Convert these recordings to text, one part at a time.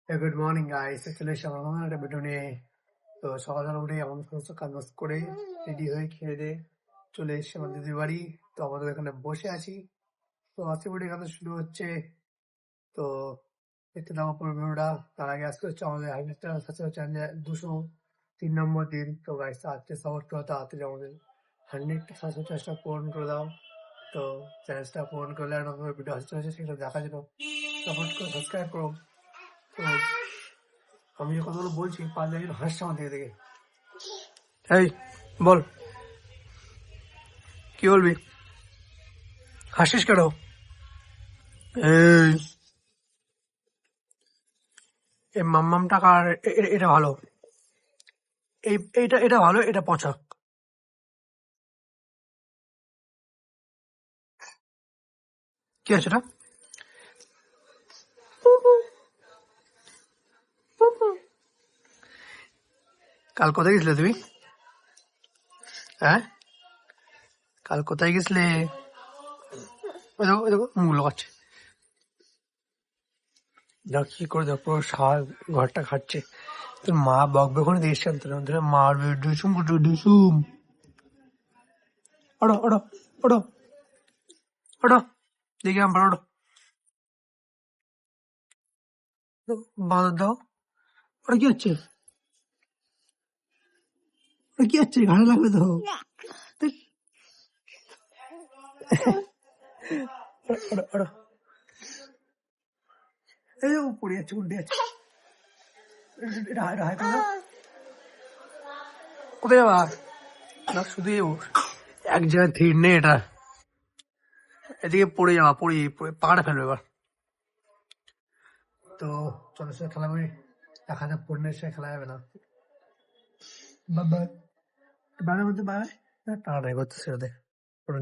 Good morning guys, চলে এসে আমার নতুন একটা ভিডিও নিয়ে। তো সকালবেলা উঠে আমাদের সমস্ত কাজ বাজ করে রেডি হয়ে খেয়ে দিয়ে চলে এসেছি আমার দিদির বাড়ি। তো আমাদের এখানে বসে আছি। তো আজকে ভিডিও এখানে শুরু হচ্ছে। তো দেখতে দাও পুরো ভিডিওটা। তার আগে আজকে হচ্ছে আমাদের হাইলাইটটা হচ্ছে 203 নম্বর দিন। তো গাইস আজকে সাপোর্ট করো, তাড়াতাড়ি আমাদের 100টা পূরণ করে দাও। তো চ্যালেঞ্জটা পূরণ করলে আর নতুন ভিডিও আসতে হচ্ছে, সেটা দেখার জন্য সাপোর্ট করে সাবস্ক্রাইব করো। তো আমি যে কথাগুলো বলছি পাঁচ একজন হাসছে আমার দিকে দেখে। এই বল, কি বলবি? হাসিস কেন? এই এই মাম্মামটা কার? এটা ভালো, এটা ভালো, এটা পচা। কি আছে এটা? কাল কোথায় গেছিলে তুমি? হ্যাঁ, কাল কোথায় গেছিলে? ওই দেখো, ওই দেখো, মুখ লাগাচ্ছে। দেখো কি করে, দেখো পুরো ঘরটা খাচ্ছে। তোর মা বকবে ওখানে দেখছেন, তোর মারবে। ডুসুম ডুসুম। ওড়ো ওড়ো ওড়ো ওড়ো, দেখি আমার ওড়ো। বাঁধা দাও। ওটা কি হচ্ছে? ওটা কি হচ্ছে? ঘাড়ে লাগবে তো। ওড়ো ওড়ো। এই ও পড়ে যাচ্ছে, উল্টে যাচ্ছে। এটা হাই করে দাও। কোথায় যাবা? না শুধু এক জায়গায় থির নেই এটা। এদিকে পড়ে যাওয়া, পড়ে পাড়ে ফেলবে এবার। তো চলো সে খেলা করি। দেখা যাক পড়লে সে খেলা যাবে না। বাবা বাবার মধ্যে বাবা টানাটানি করতে সেটা দেখ।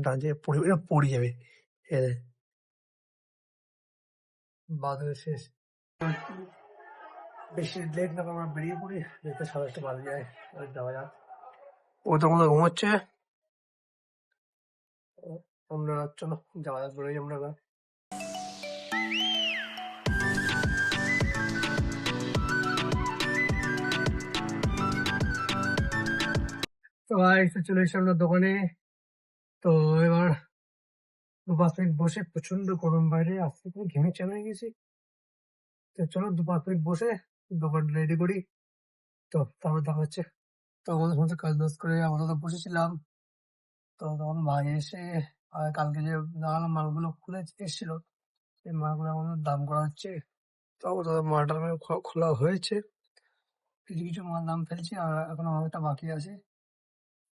টানছে, এটা পড়ে যাবে। এ দেখ, বাদল শেষ। বেশি লেট না করে আমরা বেরিয়ে পড়ি, দেখতে 1:30 বাজে যায়। যাওয়া যাক। ও তো মনে হয় ঘুমোচ্ছে। আমরা চলো যাওয়া যাক, বেরোই আমরা এবার। তো ভাই চলে এসে আমরা দোকানে। তো এবার 2-5 মিনিট বসে, প্রচন্ড গরম বাইরে, আজকে পুরো ঘেমে চেমে গেছি। তো চলো 2-5 মিনিট বসে দোকান রেডি করি। তো তারপর দেখা হচ্ছে। তো আমাদের সমস্ত কাজ বাজ করে আমরা তো বসেছিলাম। তো তখন ভাই এসে কালকে যে দেখালাম মালগুলো খুলে এসেছিল, সেই মালগুলো আমাদের দাম করা হচ্ছে। তো আমাদের মালটার খোলা হয়েছে, কিছু কিছু মাল দাম ফেলছি, আর এখন অনেকটা বাকি আছে।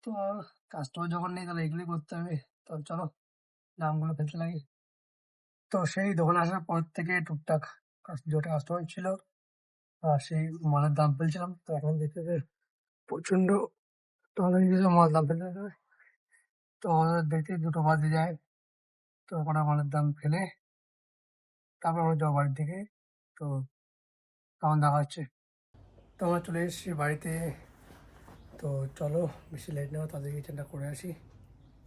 তো কাস্টমার যখন নেই তাহলে এগুলোই করতে হবে। তো চলো দামগুলো ফেলতে লাগি। তো সেই দোকানে আসার পর থেকে টুকটাক যেটা কাস্টমার ছিল, সেই মালের দাম ফেলছিলাম। তো এখন দেখতে যে প্রচন্ড তাহলে কিছু মাল দাম ফেলতে হবে। তো আমাদের দেখতে 2টো বাজে যায়। তো ওখানে মালের দাম ফেলে তারপর আমরা যাবো বাড়ির দিকে। তো তখন দেখা হচ্ছে। তো আমরা চলে এসেছি বাড়িতে। তো চলো বেশি লেট নেওয়া, তাদের কিচেনটা করে আসি।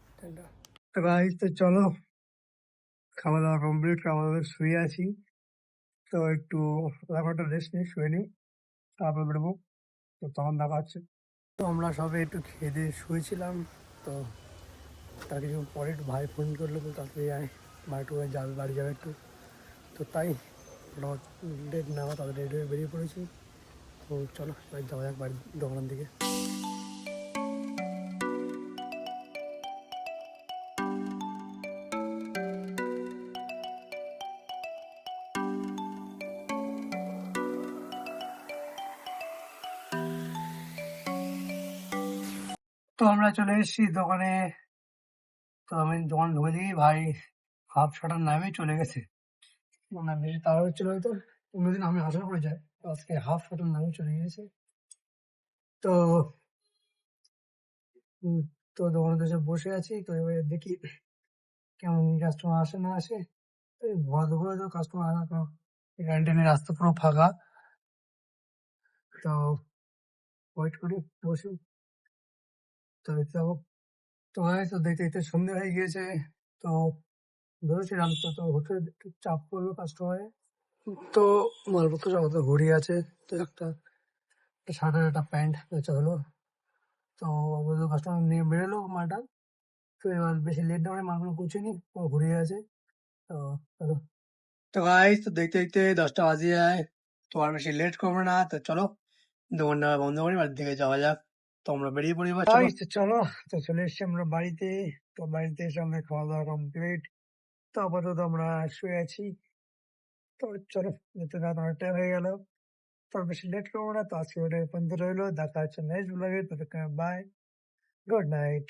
কিচেনটা তো গাইস, তো চলো খাওয়া দাওয়া কমপ্লিট, খাওয়া দাওয়া শুয়ে আছি। তো একটু আধা ঘন্টা রেস্ট নিই, শুয়ে নিই, তারপর বেরোবো। তো তখন দেখা হচ্ছে। তো আমরা সবাই একটু খেয়ে দিয়ে শুয়েছিলাম। তো তার কিছু পরে একটু ভাই ফোন করলো, তো তাড়াতাড়ি আয়, ভাই একটু যাবে, বাড়ি যাবে একটু। তো তাই ডেট নেওয়া, তাদের রেডি হয়ে বেরিয়ে পড়েছি। তো চলো এবার যাওয়া যাক বাড়ির দোকানের দিকে। তো আমরা চলে এসেছি দোকানে। তো আমি দোকান ঢুকে দিই, ভাই হাফ শাটার নামে চলে গেছে। মানে বেশি তাড়া হচ্ছিল হয়তো, অন্যদিন আমি আসার পরে যাই, তো আজকে হাফ শাটার নামে চলে গেছে। তো উম, তো দোকানে এসে বসে আছি। তো এবার দেখি কেমন কাস্টমার আসে না আসে। এই ভর দুপুরে তো কাস্টমার আসা, তো ক্যান্টিনের রাস্তা পুরো ফাঁকা। তো ওয়েট করি, বসি। তো দেখতে যাবো। তো ভাই তো দেখতে দেখতে সন্ধ্যে হয়ে গিয়েছে। তো ধরেছিলাম তো তো হোটেলে একটু চাপ পড়লো কাস্টমারে। তো মালপত্র সব তো ঘড়ি আছে, তো একটা শার্ট আর একটা প্যান্ট বেচা হলো। তো কাস্টমার নিয়ে বেরোলো মালটা। তো এবার বেশি লেট না করে মালগুলো পৌঁছেনি, ও ঘুরিয়ে আছে। তো চলো। তো গাইস, তো দেখতে দেখতে 10টা বাজে যায়। তো আর বেশি লেট করবো না, তো চলো দোকানটা বন্ধ করি, বাড়ির দিকে যাওয়া যাক। তো আমরা বেরিয়ে পড়ি, এবার চলো। তো চলো, তো চলে এসছি আমরা বাড়িতে। তো বাড়িতে এসে আমরা খাওয়া দাওয়া কমপ্লিট। তো আপাতত আমরা শুয়ে আছি। তো চলো, যেতে রাত অনেকটা হয়ে গেল। তো আর বেশি লেট করবো না, তো আজকে ওটা পর্যন্ত রইলো। দেখা হচ্ছে নেক্সট ব্লগে, তো বাই, গুড নাইট।